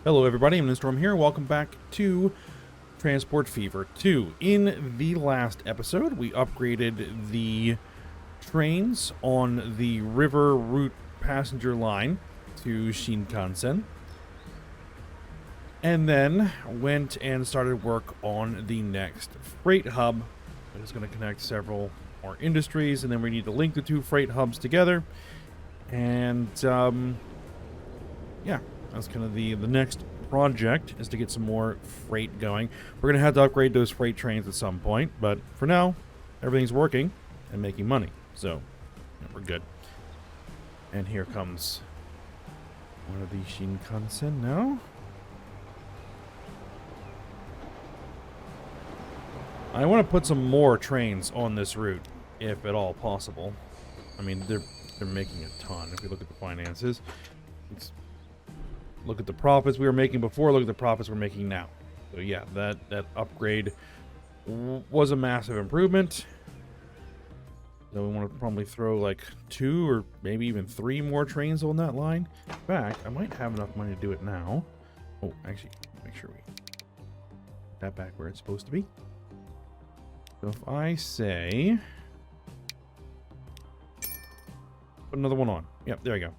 Hello everybody, I'm Storm here. Welcome back to Transport Fever 2. In the last episode, we upgraded the trains on the river route passenger line to Shinkansen. And then went and started work on the next freight hub. That is going to connect several more industries, and then we need to link the two freight hubs together. And, yeah. That's kind of the next project, is to get some more freight going. We're going to have to upgrade those freight trains at some point, but for now, everything's working and making money. So, yeah, we're good. And here comes one of the Shinkansen now. I want to put some more trains on this route, if at all possible. I mean, they're making a ton. If you look at the finances, look at the profits we were making before, look at the profits we're making now. So yeah, that upgrade was a massive improvement. So we want to probably throw like 2 or maybe even 3 more trains on that line. In fact, I might have enough money to do it now. Oh, actually, make sure we put that back where it's supposed to be. So if I say, put another one on. Yep, there we go.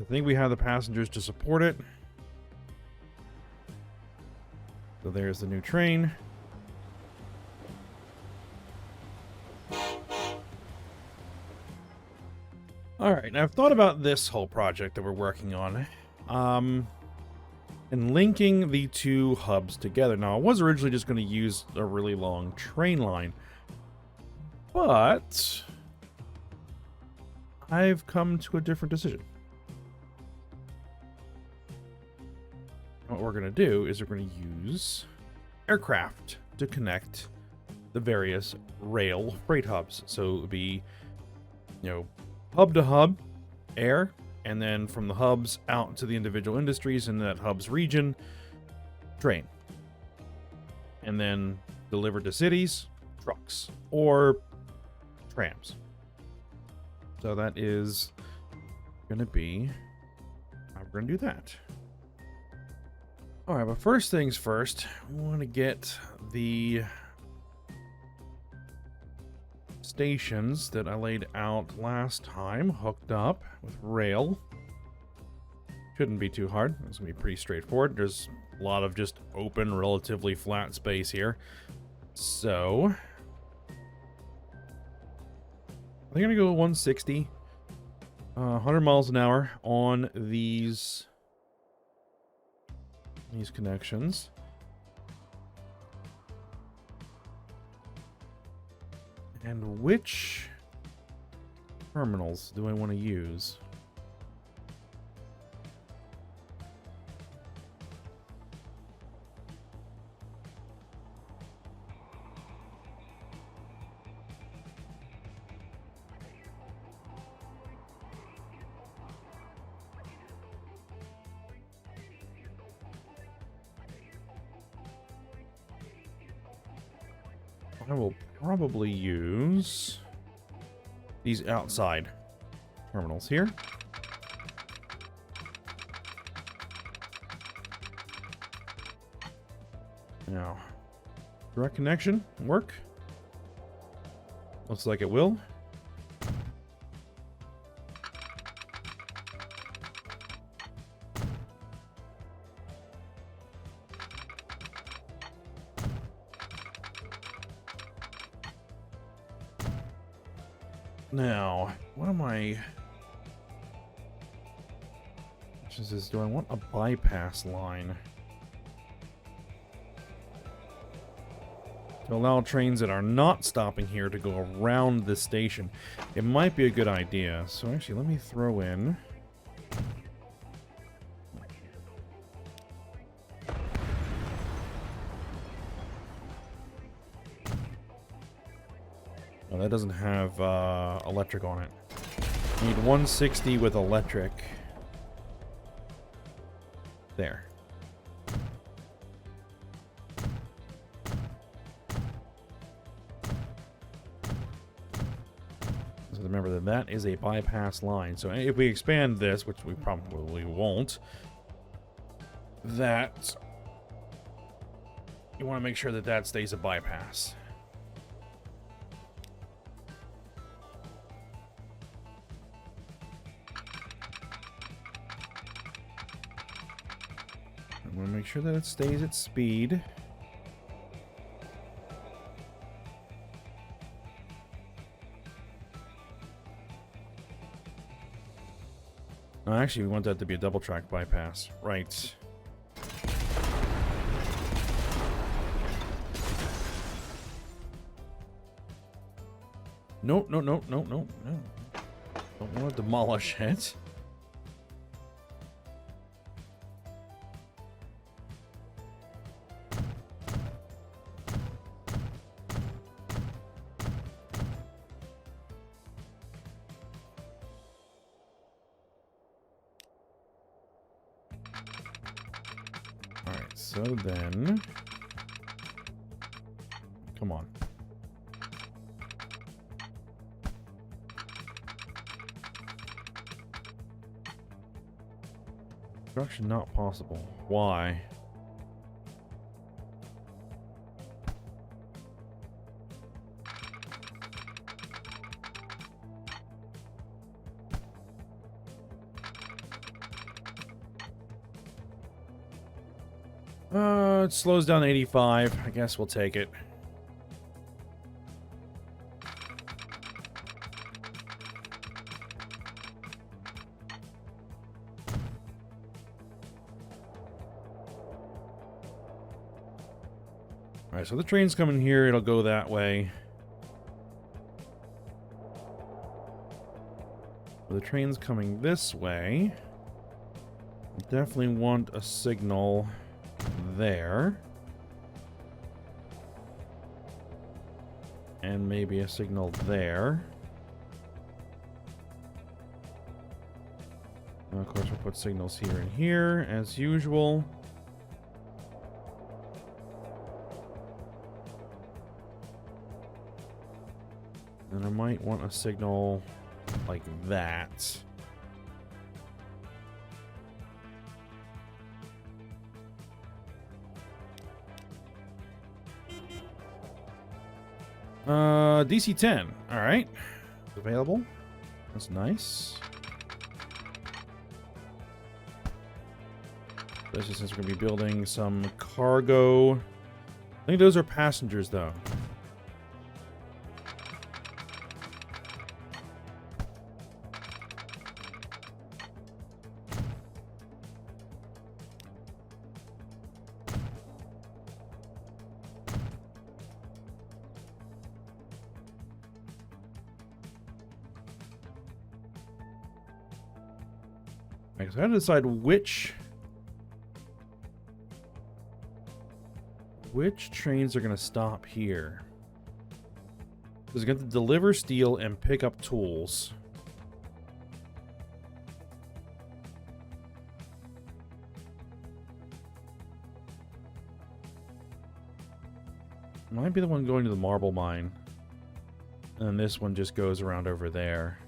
I think we have the passengers to support it. So there's the new train. Alright, now I've thought about this whole project that we're working on. And linking the two hubs together. Now, I was originally just going to use a really long train line. But I've come to a different decision. What we're going to do is we're going to use aircraft to connect the various rail freight hubs. So it would be, hub to hub, air, and then from the hubs out to the individual industries in that hub's region, train. And then delivered to cities, trucks, or trams. So that is going to be how we're going to do that. Alright, but first things first, we want to get the stations that I laid out last time hooked up with rail. Shouldn't be too hard. It's going to be pretty straightforward. There's a lot of just open, relatively flat space here. So, I'm going to go 160, 100 miles an hour on these connections. And which terminals do I want to use? I will probably use these outside terminals here. Now, direct connection work? Looks like it will. Now, what am I... do I want a bypass line to allow trains that are not stopping here to go around the station? It might be a good idea. So actually, let me throw in... Oh, that doesn't have electric on it. I need 160 with electric. There. So remember that that is a bypass line. So if we expand this, which we probably won't, that you want to make sure that that stays a bypass. I want to make sure that it stays at speed. Oh, actually, we want that to be a double track bypass. Right. No. Don't want to demolish it. Alright, so then... Come on. Construction not possible. Why? It slows down to 85. I guess we'll take it. Alright, so the train's coming here. It'll go that way. The train's coming this way. Definitely want a signal there. And maybe a signal there. And of course, we'll put signals here and here, as usual. And I might want a signal like that. DC 10. All right. Available. That's nice. Especially since we're going to be building some cargo. I think those are passengers, though. So I have to decide which trains are going to stop here. Because we're going to deliver steel and pick up tools. Might be the one going to the marble mine. And this one just goes around over there.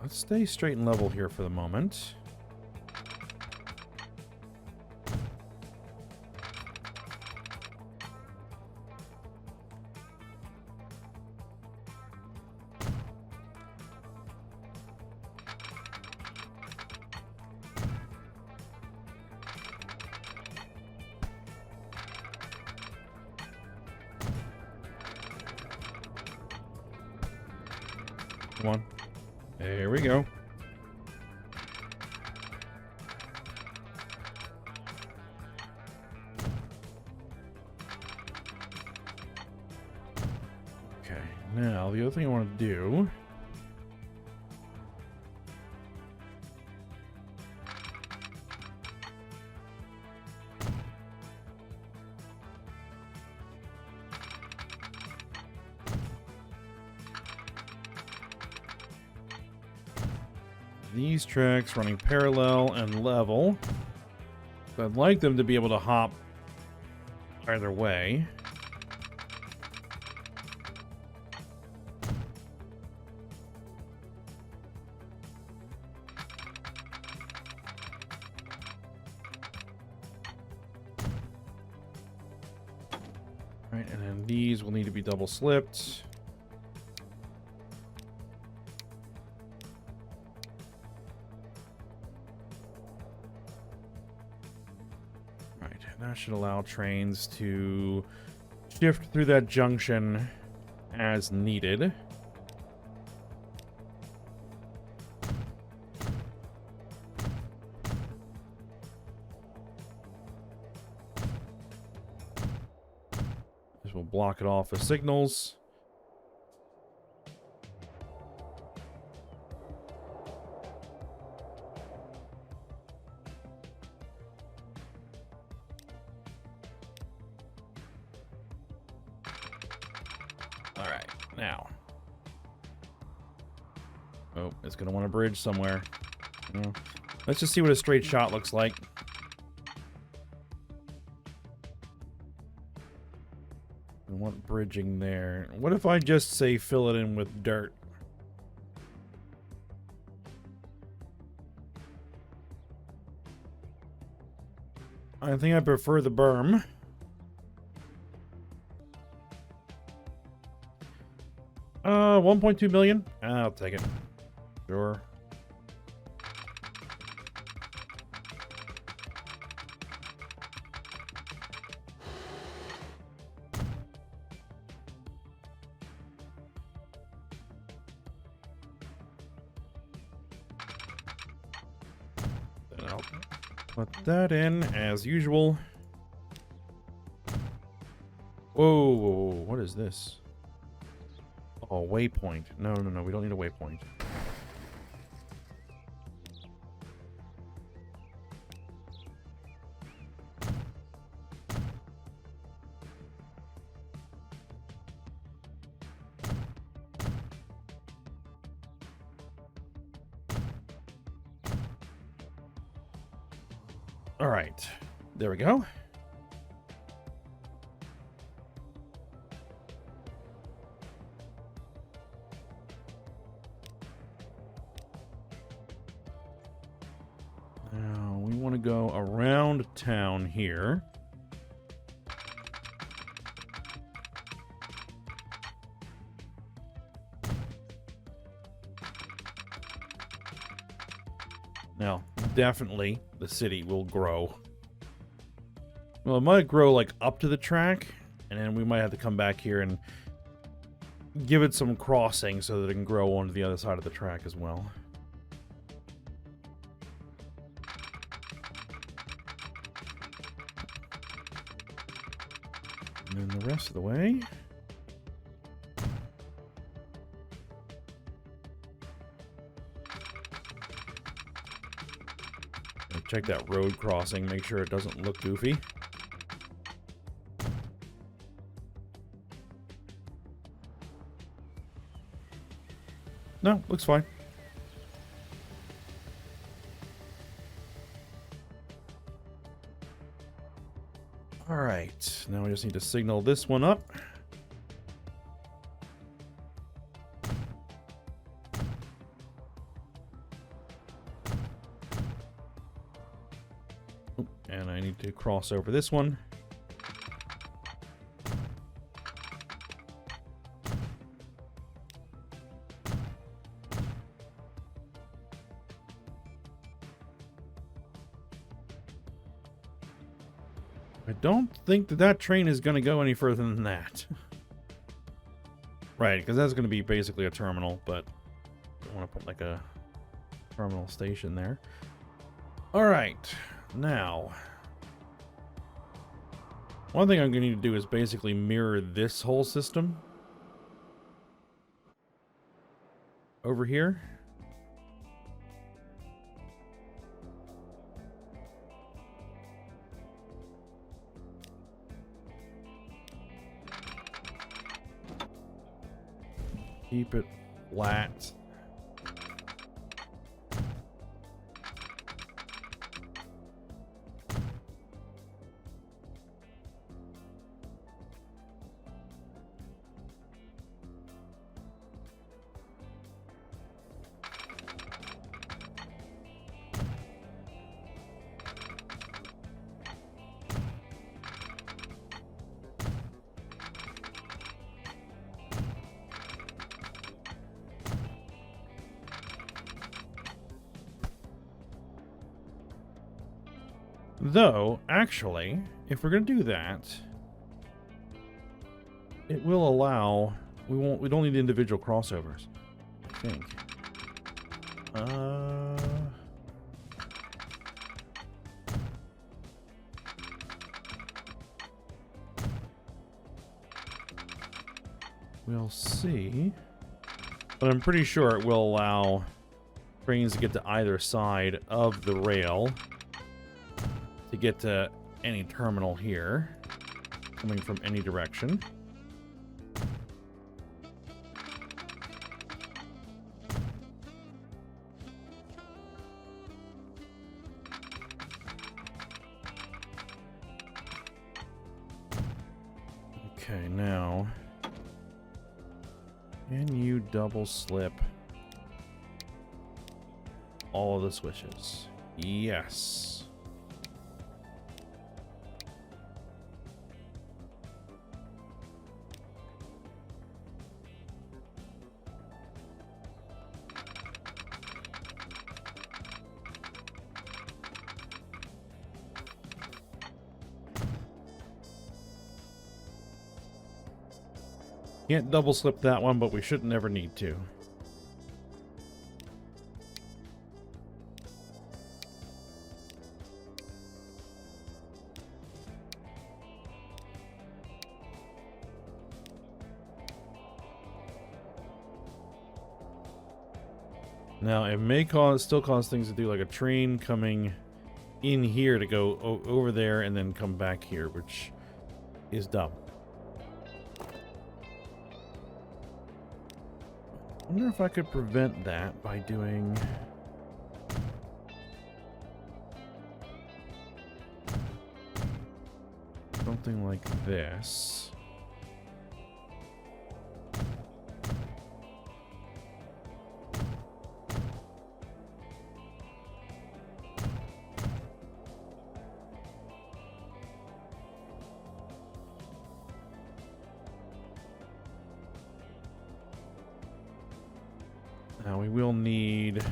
Let's stay straight and level here for the moment. Come on. There we go. Okay, now the other thing I want to do these tracks running parallel and level. So I'd like them to be able to hop either way. Right, and then these will need to be double slipped. Right, that should allow trains to shift through that junction as needed. This will block it off with signals. All right, now. Oh, it's going to want a bridge somewhere. Well, let's just see what a straight shot looks like. I want bridging there. What if I just say fill it in with dirt? I think I prefer the berm. $1.2 million? I'll take it. Sure. Then I'll put that in as usual. Whoa, what is this? Oh, waypoint. No, we don't need a waypoint. All right, there we go. Now we want to go around town here. Now, definitely the city will grow. Well, it might grow like up to the track, and then we might have to come back here and give it some crossing so that it can grow onto the other side of the track as well. And then the rest of the way. Check that road crossing, make sure it doesn't look goofy. No, looks fine. All right, now we just need to signal this one up. And I need to cross over this one. I don't think that train is going to go any further than that. Right, because that's going to be basically a terminal, but I want to put like a terminal station there. All right, now one thing I'm going to need to do is basically mirror this whole system over here. Keep it flat. Though, actually, if we're going to do that, it will allow... We don't need individual crossovers, I think. We'll see. But I'm pretty sure it will allow trains to get to either side of the rail to get to any terminal here, coming from any direction. Okay, now, can you double slip all of the switches? Yes. Can't double slip that one, but we should never need to. Now, it may still cause things to do, like a train coming in here to go over there and then come back here, which is dumb. I wonder if I could prevent that by doing... something like this. Now we will need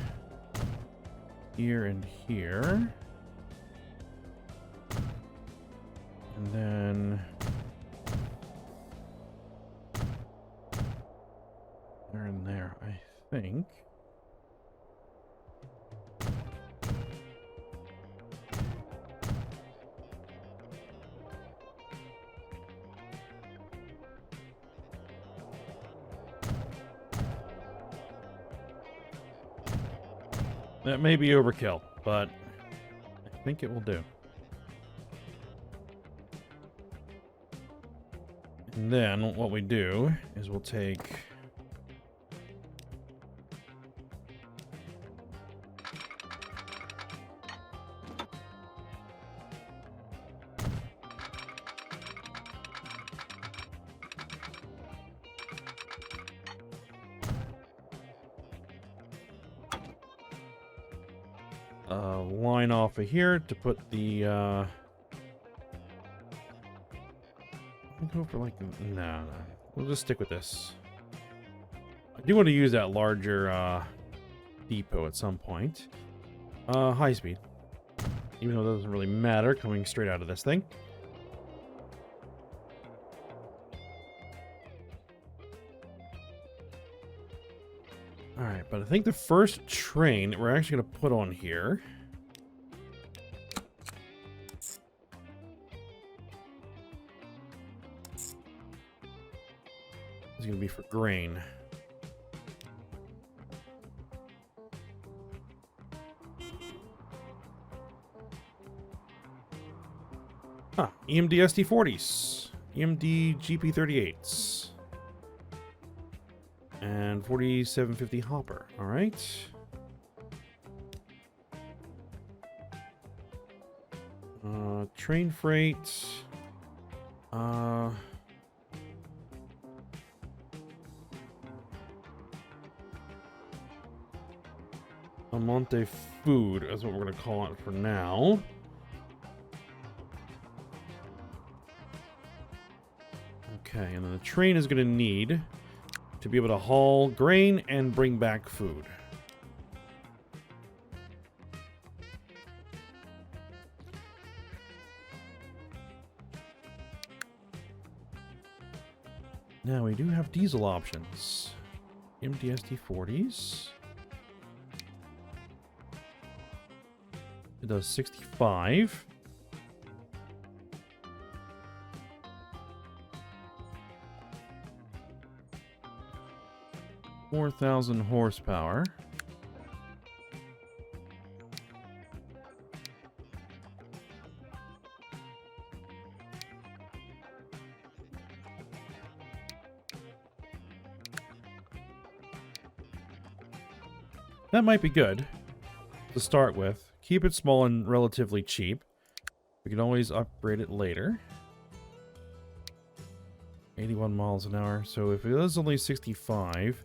here and here. And then there and there, I think. That may be overkill, but I think it will do. And then what we do is we'll take a line off of here to put the go for like no, we'll just stick with this. I do want to use that larger depot at some point. High speed, even though it doesn't really matter coming straight out of this thing. All right, but I think the first train that we're actually going to put on here is going to be for grain. Huh, EMD SD40s, EMD GP38s. And 4750 hopper. All right. Train freight. Amante food is what we're going to call it for now. Okay, and then the train is going to need to be able to haul grain and bring back food. Now we do have diesel options. Empty SD40s. It does 65. $4,000 horsepower. That might be good to start with. Keep it small and relatively cheap. We can always upgrade it later. 81 miles an hour. So if it is only 65,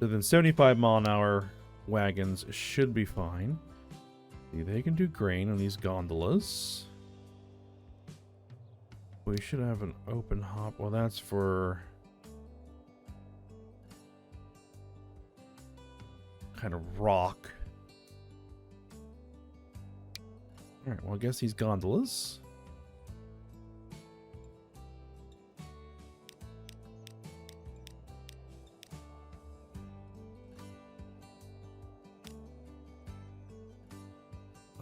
then 75 mile an hour wagons should be fine. See, they can do grain on these gondolas. We should have an open hop. Well, that's for kind of rock. Alright, well, I guess these gondolas.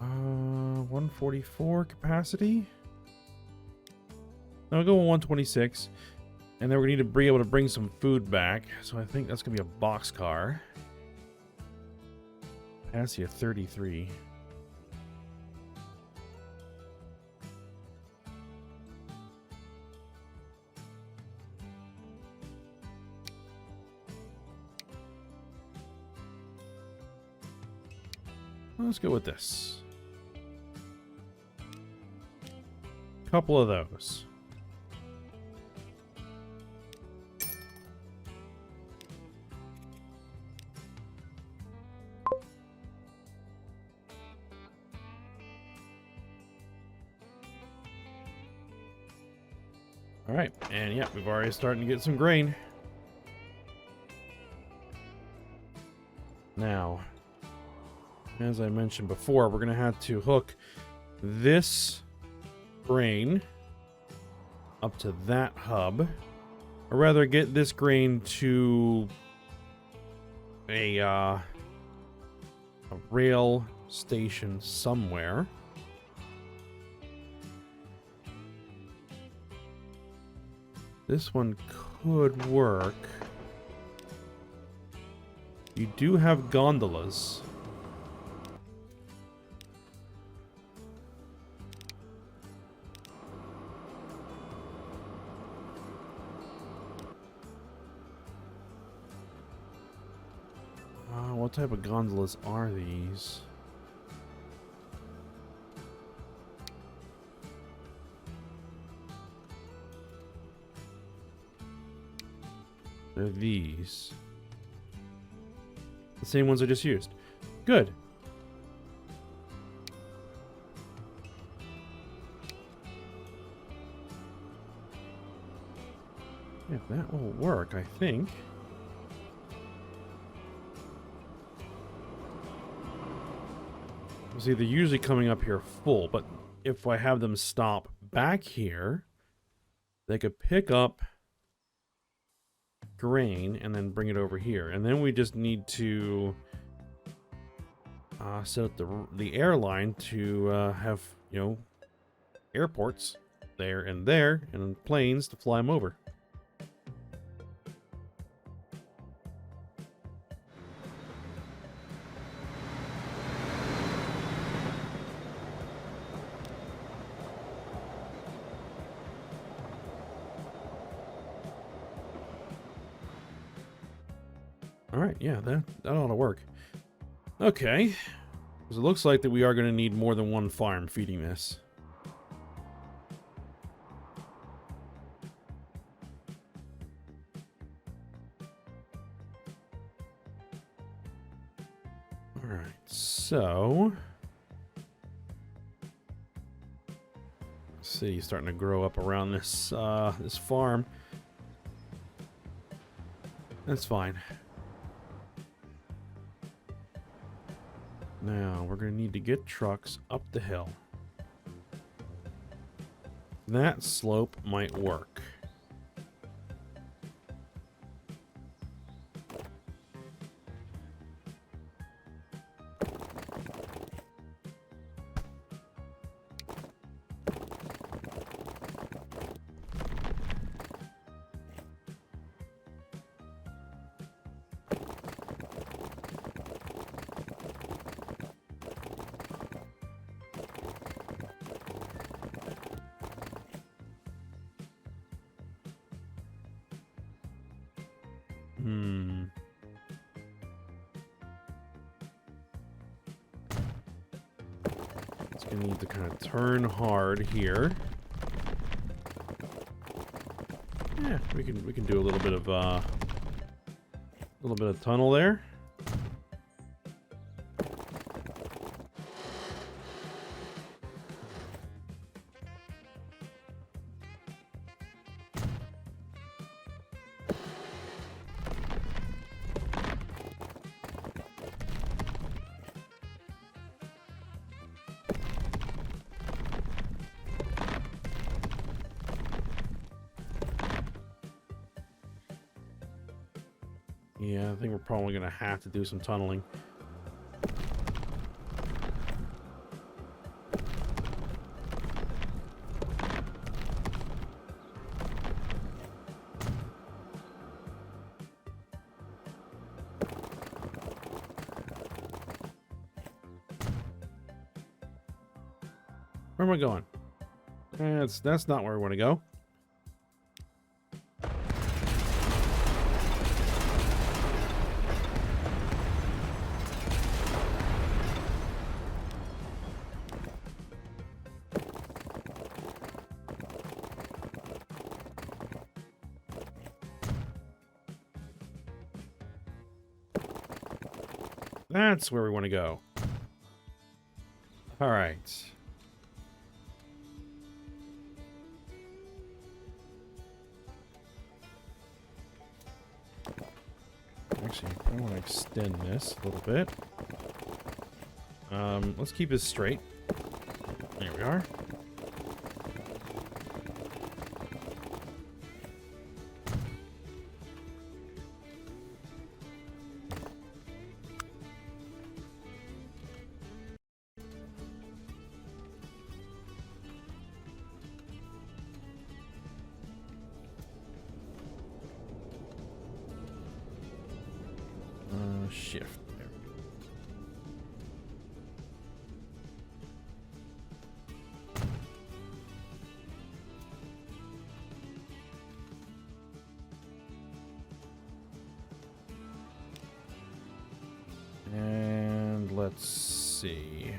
Uh, 144 capacity. Now we'll go with 126. And then we're going to need to be able to bring some food back. So I think that's going to be a boxcar. Capacity of 33. Let's go with this. Couple of those. All right, and yeah, we've already starting to get some grain. Now, as I mentioned before, we're going to have to hook this grain up to that hub. Or rather, get this grain to a rail station somewhere. This one could work. You do have gondolas. What type of gondolas are these? They're these. The same ones I just used. Good. If that will work, I think. See, they're usually coming up here full, but if I have them stop back here, they could pick up grain and then bring it over here. And then we just need to set up the airline to have, you know, airports there, and planes to fly them over. Alright, yeah, that ought to work. Okay. Because it looks like that we are going to need more than one farm feeding this. Alright, so... city's starting to grow up around this, this farm. That's fine. Now, we're going to need to get trucks up the hill. That slope might work. gonna need to kind of turn hard here. Yeah, we can do a little bit of tunnel there. Yeah, I think we're probably going to have to do some tunneling. Where am I going? That's not where I want to go. That's where we want to go. All right. Actually, I want to extend this a little bit. Let's keep this straight. There we are. Shift. There. And let's see.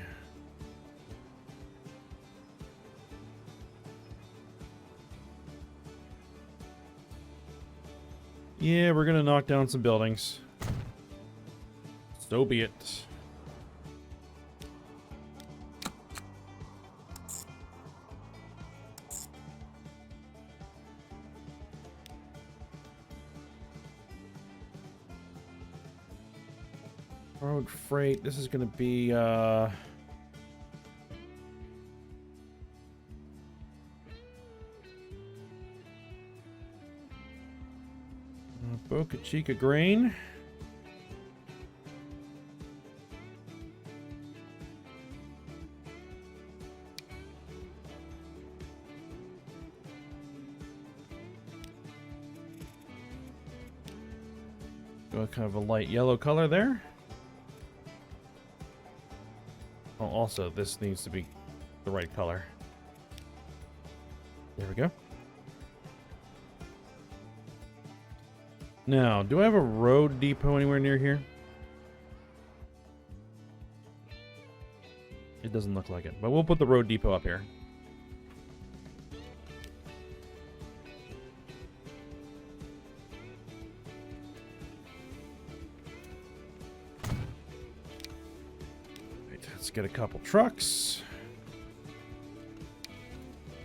Yeah, we're gonna knock down some buildings. So be it. Road freight. This is going to be Boca Chica grain. Kind of a light yellow color there. Oh, also, this needs to be the right color. There we go. Now, do I have a road depot anywhere near here? It doesn't look like it, but we'll put the road depot up here. Let's get a couple trucks.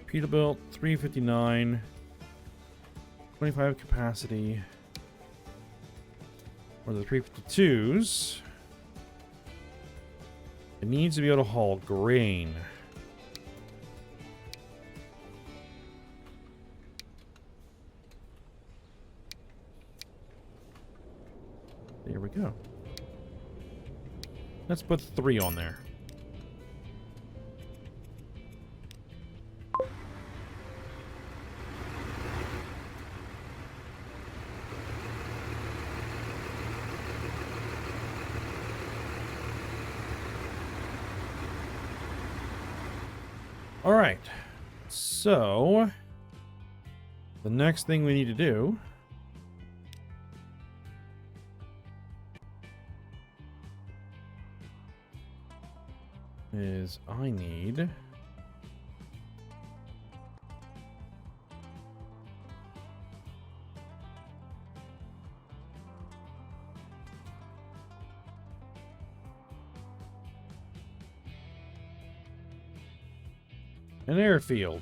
Peterbilt, 359, 25 capacity. Or the 352s. It needs to be able to haul grain. There we go. Let's put 3 on there. All right. So the next thing we need to do is I need... an airfield.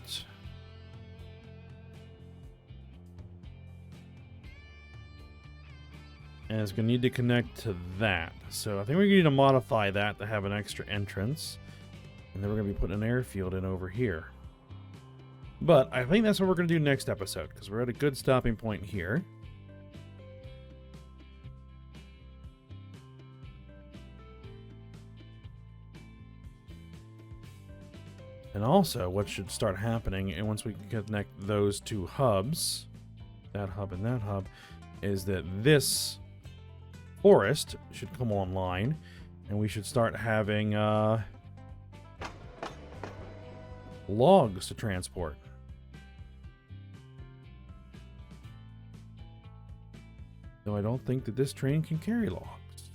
And it's going to need to connect to that. So I think we need to modify that to have an extra entrance. And then we're going to be putting an airfield in over here. But I think that's what we're going to do next episode, because we're at a good stopping point here. And also, what should start happening, and once we connect those two hubs, that hub and that hub, is that this forest should come online, and we should start having logs to transport. Though I don't think that this train can carry logs.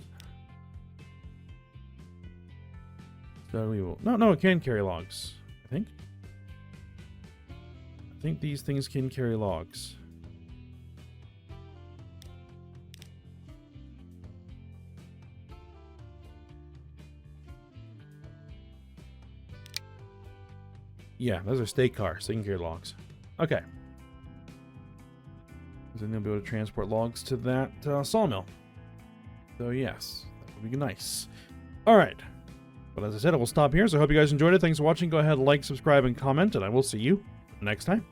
So we will... No, it can carry logs, I think. I think these things can carry logs. Yeah, those are state cars. They can carry logs. Okay. Then they'll be able to transport logs to that sawmill. So yes, that would be nice. All right. But as I said, I will stop here. So I hope you guys enjoyed it. Thanks for watching. Go ahead, like, subscribe, and comment, and I will see you next time.